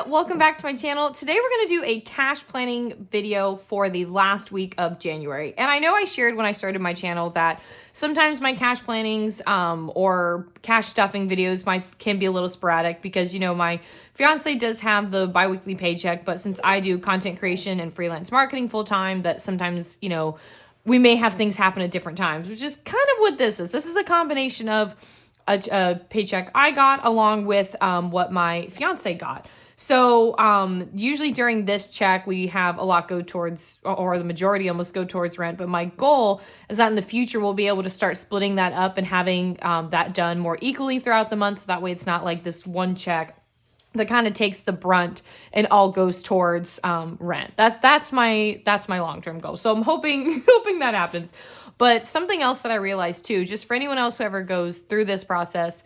welcome back to my channel. Today we're going to do a cash planning video for the last week of January. And I know I shared when I started my channel that sometimes my cash plannings or cash stuffing videos can be a little sporadic because, you know, my fiance does have the bi-weekly paycheck, but since I do content creation and freelance marketing full time, that sometimes, you know, we may have things happen at different times, which is kind of what this is. This is a combination of a paycheck I got along with what my fiance got. So usually during this check, we have a lot go towards, or the majority almost go towards rent. But my goal is that in the future, we'll be able to start splitting that up and having that done more equally throughout the month. So that way it's not like this one check that kind of takes the brunt and all goes towards rent. That's my long-term goal. So I'm hoping that happens. But something else that I realized too, just for anyone else who ever goes through this process,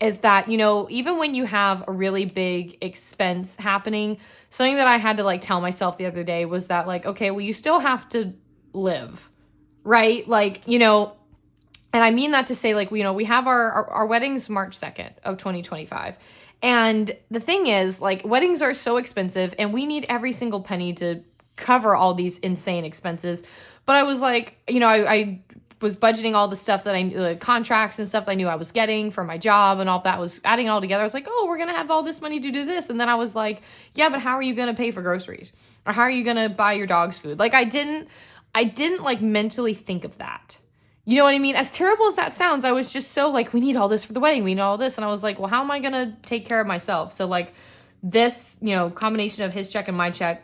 is that, you know, even when you have a really big expense happening, something that I had to like tell myself the other day was that like, okay, well, you still have to live, right? Like, you know, and I mean that to say like, you know, we have our weddings March 2nd of 2025. And the thing is like weddings are so expensive and we need every single penny to cover all these insane expenses. But I was like, you know, I was budgeting all the stuff that contracts and stuff that I knew I was getting for my job and all that, was adding it all together. I was like, oh, we're going to have all this money to do this. And then I was like, yeah, but how are you going to pay for groceries? Or how are you going to buy your dog's food? Like I didn't like mentally think of that. You know what I mean? As terrible as that sounds, I was just so like, we need all this for the wedding. We need all this. And I was like, well, how am I going to take care of myself? So like this, you know, combination of his check and my check,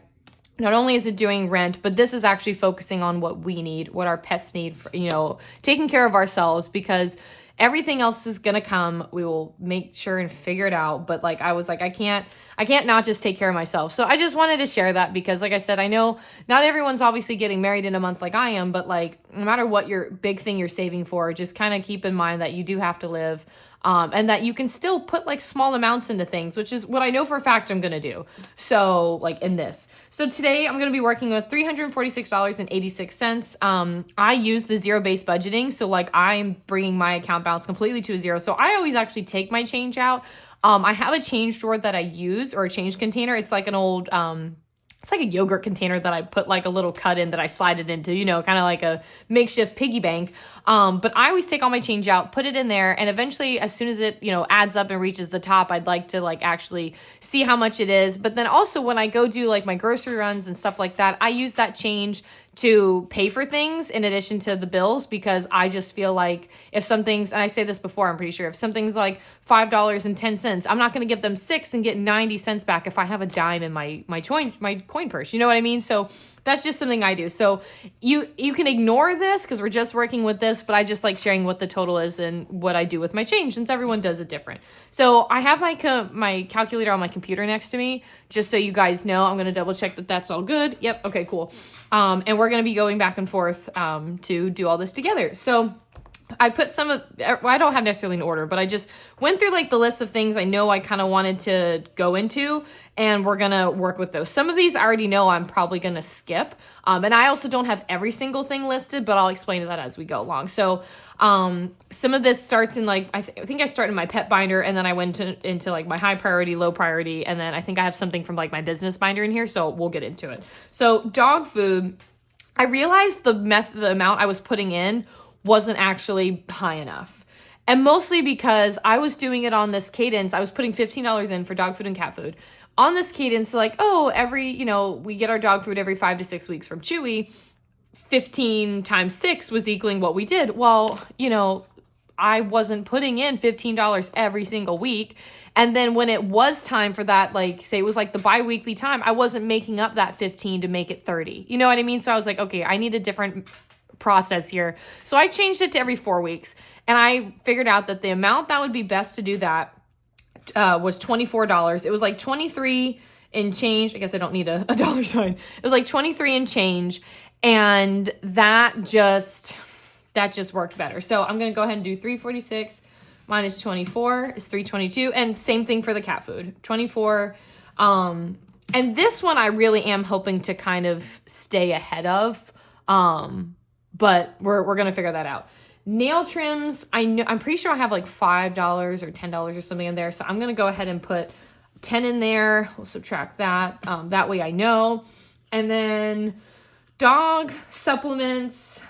not only is it doing rent, but this is actually focusing on what we need, what our pets need, for, you know, taking care of ourselves, because everything else is going to come. We will make sure and figure it out. But like, I was like, I can't not just take care of myself. So I just wanted to share that because like I said, I know not everyone's obviously getting married in a month like I am, but like no matter what your big thing you're saving for, just kind of keep in mind that you do have to live. And that you can still put like small amounts into things, which is what I know for a fact I'm going to do. So like in this. So today I'm going to be working with $346.86. I use the zero-based budgeting. So like I'm bringing my account balance completely to a zero. So I always actually take my change out. I have a change drawer that I use, or a change container. It's like an old, it's like a yogurt container that I put like a little cut in that I slide it into, you know, kind of like a makeshift piggy bank. But I always take all my change out, put it in there, and eventually as soon as it, you know, adds up and reaches the top, I'd like to like actually see how much it is. But then also when I go do like my grocery runs and stuff like that, I use that change to pay for things in addition to the bills, because I just feel like if something's, and I say this before, I'm pretty sure, if something's like $5.10, I'm not going to give them 6 and get 90 cents back if I have a dime in my coin purse. You know what I mean? So that's just something I do. So you can ignore this because we're just working with this, but I just like sharing what the total is and what I do with my change, since everyone does it different. So I have my calculator on my computer next to me, just so you guys know. I'm going to double check that that's all good. Yep. Okay, cool. And we're going to be going back and forth to do all this together. So I put some of, well, I don't have necessarily an order, but I just went through like the list of things I know I kind of wanted to go into, and we're going to work with those. Some of these I already know I'm probably going to skip. And I also don't have every single thing listed, but I'll explain that as we go along. So some of this starts in like, I think I started in my pet binder, and then I went into like my high priority, low priority. And then I think I have something from like my business binder in here. So we'll get into it. So dog food, I realized the amount I was putting in wasn't actually high enough. And mostly because I was doing it on this cadence. I was putting $15 in for dog food and cat food on this cadence. Like, oh, you know, we get our dog food every 5 to 6 weeks from Chewy. 15 times 6 was equaling what we did. Well, you know, I wasn't putting in $15 every single week. And then when it was time for that, like say it was like the bi-weekly time, I wasn't making up that 15 to make it 30. You know what I mean? So I was like, okay, I need a different process here. So I changed it to every 4 weeks, and I figured out that the amount that would be best to do that was $24. It was like 23 and change. I guess I don't need a dollar sign. It was like 23 and change, and that just worked better. So I'm going to go ahead and do 346 minus 24 is 322, and same thing for the cat food, 24. And this one I really am hoping to kind of stay ahead of. But we're going to figure that out. Nail trims, I'm pretty sure I have like $5 or $10 or something in there. So I'm going to go ahead and put 10 in there. We'll subtract that. That way I know. And then dog supplements,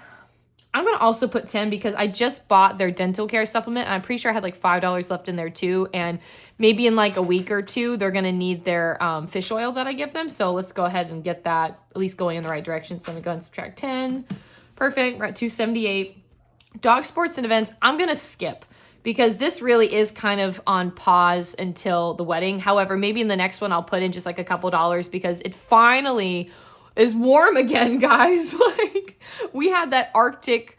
I'm going to also put 10 because I just bought their dental care supplement. And I'm pretty sure I had like $5 left in there too. And maybe in like a week or two, they're going to need their fish oil that I give them. So let's go ahead and get that at least going in the right direction. So let me go ahead and subtract 10. Perfect. We're at 278. Dog sports and events, I'm going to skip because this really is kind of on pause until the wedding. However, maybe in the next one, I'll put in just like a couple dollars because it finally is warm again, guys. Like we had that Arctic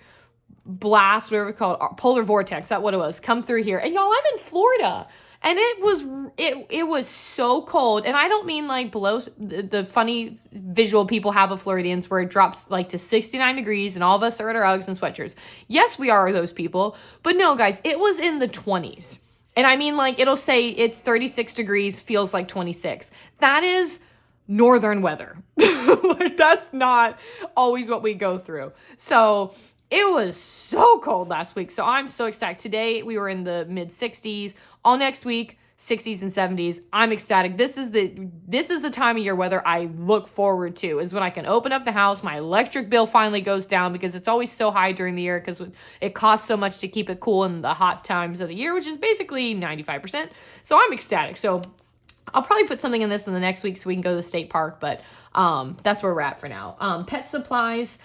blast, whatever we call it, polar vortex, that's what it was, come through here. And y'all, I'm in Florida. And it was so cold. And I don't mean like below the funny visual people have of Floridians where it drops like to 69 degrees and all of us are in our Uggs and sweatshirts. Yes, we are those people. But no, guys, it was in the 20s. And I mean like it'll say it's 36 degrees, feels like 26. That is northern weather. Like that's not always what we go through. So it was so cold last week. So I'm so ecstatic. Today we were in the mid 60s. All next week, 60s and 70s. I'm ecstatic. This is the time of year weather I look forward to, is when I can open up the house. My electric bill finally goes down because it's always so high during the year because it costs so much to keep it cool in the hot times of the year, which is basically 95%. So I'm ecstatic. So I'll probably put something in this in the next week so we can go to the state park, but that's where we're at for now. Pet supplies.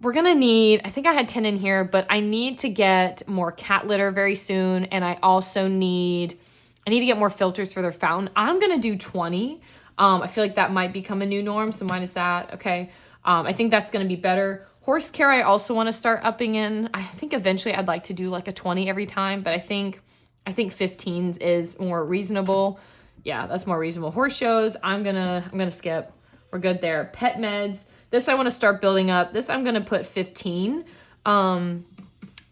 We're going to need, I think I had 10 in here, but I need to get more cat litter very soon. And I also need to get more filters for their fountain. I'm going to do 20. I feel like that might become a new norm. So minus that. Okay. I think that's going to be better. Horse care, I also want to start upping in. I think eventually I'd like to do like a 20 every time, but I think 15 is more reasonable. Yeah, that's more reasonable. Horse shows, I'm going to skip. We're good there. Pet meds. This I want to start building up. This I'm going to put 15.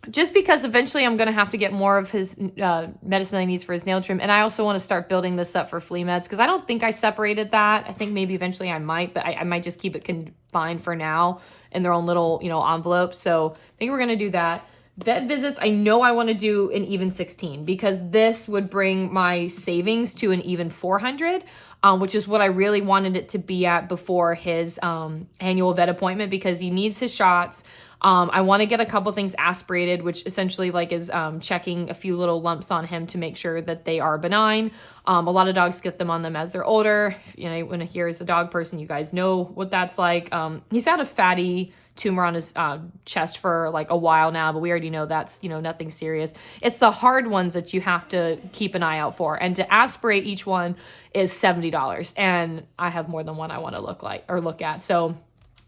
Just because eventually I'm going to have to get more of his medicine that he needs for his nail trim. And I also want to start building this up for flea meds because I don't think I separated that. I think maybe eventually I might, but I might just keep it confined for now in their own little, envelopes. So I think we're going to do that. Vet visits, I know I want to do an even 16 because this would bring my savings to an even 400. Which is what I really wanted it to be at before his annual vet appointment because he needs his shots. I want to get a couple things aspirated, which essentially like is checking a few little lumps on him to make sure that they are benign. A lot of dogs get them on them as they're older. When here is a dog person, you guys know what that's like. He's had a fatty tumor on his chest for like a while now, but we already know that's nothing serious. It's the hard ones that you have to keep an eye out for, and to aspirate each one is $70, and I have more than one I want to look at. So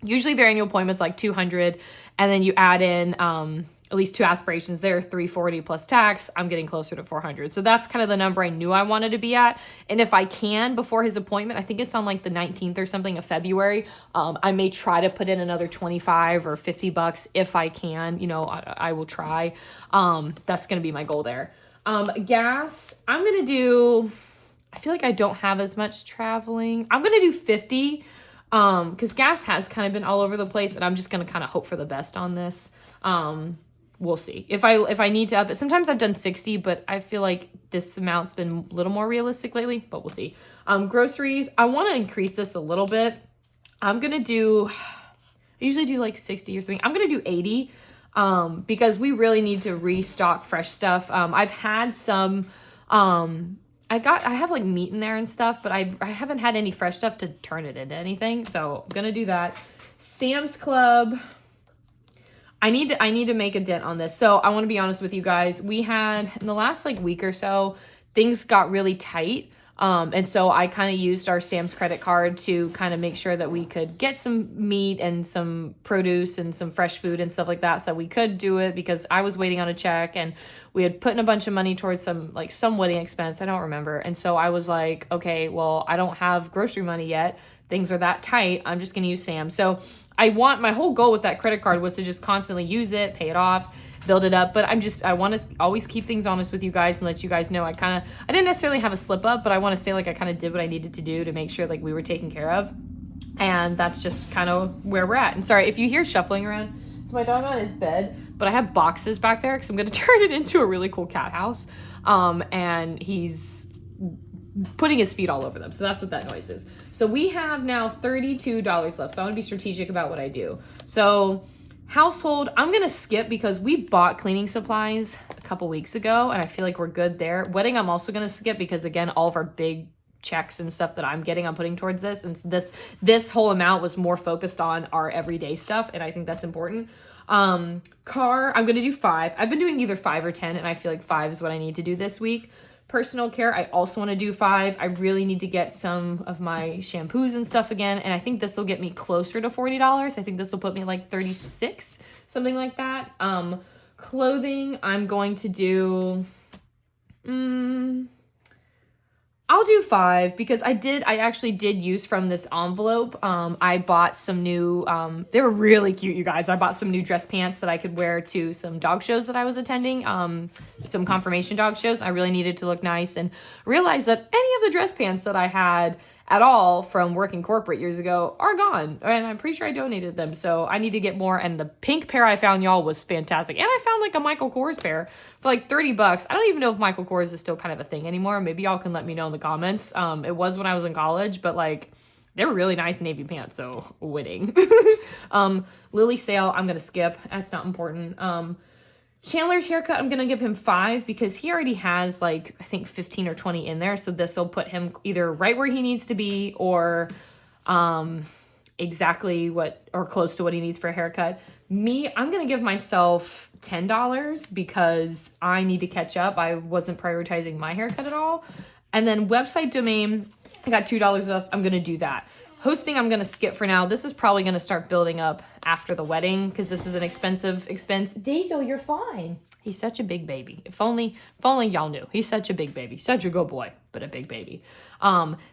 usually their annual appointment's like $200, and then you add in at least 2 aspirations there, $340 plus tax. I'm getting closer to $400. So that's kind of the number I knew I wanted to be at. And if I can, before his appointment, I think it's on like the 19th or something of February, I may try to put in another $25 or $50 if I can. I will try. That's going to be my goal there. Gas, I'm going to do, I feel like I don't have as much traveling. I'm going to do 50 because gas has kind of been all over the place, and I'm just going to kind of hope for the best on this. We'll see if I need to up it. Sometimes I've done 60, but I feel like this amount's been a little more realistic lately, but we'll see. Groceries, I want to increase this a little bit. I usually do like 60 or something. I'm going to do 80, because we really need to restock fresh stuff. I've had some, I have like meat in there and stuff, but I haven't had any fresh stuff to turn it into anything. So I'm going to do that. Sam's Club, I need to make a dent on this. So I want to be honest with you guys. We had in the last like week or so, things got really tight. And so I kind of used our Sam's credit card to kind of make sure that we could get some meat and some produce and some fresh food and stuff like that. So we could do it because I was waiting on a check, and we had put in a bunch of money towards some wedding expense. I don't remember. And so I was like, okay, well, I don't have grocery money yet. Things are that tight. I'm just going to use Sam's. So my whole goal with that credit card was to just constantly use it, pay it off, build it up. But I want to always keep things honest with you guys and let you guys know I didn't necessarily have a slip up, but I want to say like I kind of did what I needed to do to make sure like we were taken care of. And that's just kind of where we're at. And sorry if you hear shuffling around. It's my dog on his bed, but I have boxes back there because I'm going to turn it into a really cool cat house. And he's putting his feet all over them. So that's what that noise is. So we have now $32 left. So I want to be strategic about what I do. So household, I'm going to skip because we bought cleaning supplies a couple weeks ago and I feel like we're good there. Wedding, I'm also going to skip because again, all of our big checks and stuff that I'm getting, I'm putting towards this. And this whole amount was more focused on our everyday stuff. And I think that's important. Car, I'm going to do 5. I've been doing either 5 or 10 and I feel like 5 is what I need to do this week. Personal care, I also want to do 5. I really need to get some of my shampoos and stuff again. And I think this will get me closer to $40. I think this will put me like 36, something like that. Clothing, I'm going to do, I'll do 5 because I actually did use from this envelope. I bought some new, they were really cute, you guys. I bought some new dress pants that I could wear to some dog shows that I was attending, some confirmation dog shows. I really needed to look nice and realized that any of the dress pants that I had at all from working corporate years ago are gone. And I'm pretty sure I donated them. So I need to get more. And the pink pair I found, y'all, was fantastic. And I found like a Michael Kors pair for like $30. I don't even know if Michael Kors is still kind of a thing anymore. Maybe y'all can let me know in the comments. It was when I was in college, but like they were really nice navy pants. So winning. Lily sale, I'm going to skip. That's not important. Chandler's haircut, I'm going to give him 5 because he already has like, I think 15 or 20 in there. So this will put him either right where he needs to be or exactly what or close to what he needs for a haircut. Me, I'm going to give myself $10 because I need to catch up. I wasn't prioritizing my haircut at all. And then website domain, I got $2 left. I'm going to do that. Hosting, I'm going to skip for now. This is probably going to start building up after the wedding because this is an expensive expense. Diesel, you're fine. He's such a big baby. If only y'all knew. He's such a big baby. Such a good boy, but a big baby.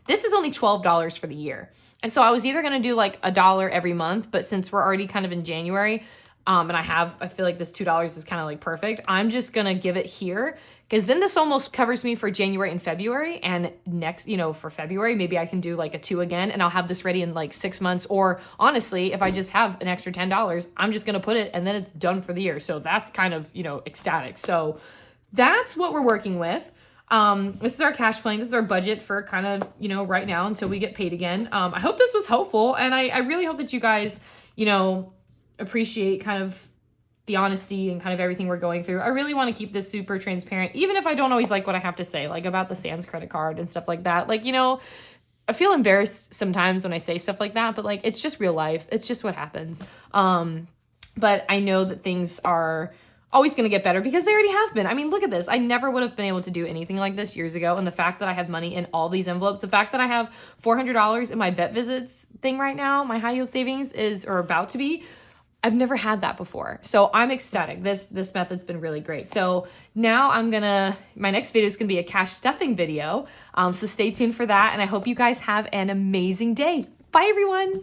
This is only $12 for the year. And so I was either going to do like $1 every month, but since we're already kind of in January, and I feel like this $2 is kind of like perfect. I'm just going to give it here because then this almost covers me for January and February. And next, for February, maybe I can do like a 2 again and I'll have this ready in like 6 months. Or honestly, if I just have an extra $10, I'm just going to put it and then it's done for the year. So that's kind of, ecstatic. So that's what we're working with. This is our cash plan. This is our budget for kind of, right now until we get paid again. I hope this was helpful. And I really hope that you guys, appreciate kind of the honesty and kind of everything we're going through. I really want to keep this super transparent, even if I don't always like what I have to say, like about the Sam's credit card and stuff like that. Like, I feel embarrassed sometimes when I say stuff like that, but like, it's just real life. It's just what happens. But I know that things are always going to get better because they already have been. I mean, look at this. I never would have been able to do anything like this years ago. And the fact that I have money in all these envelopes, the fact that I have $400 in my vet visits thing right now, my high yield savings or about to be, I've never had that before. So I'm ecstatic. This method's been really great. So now my next video is going to be a cash stuffing video. So stay tuned for that. And I hope you guys have an amazing day. Bye everyone.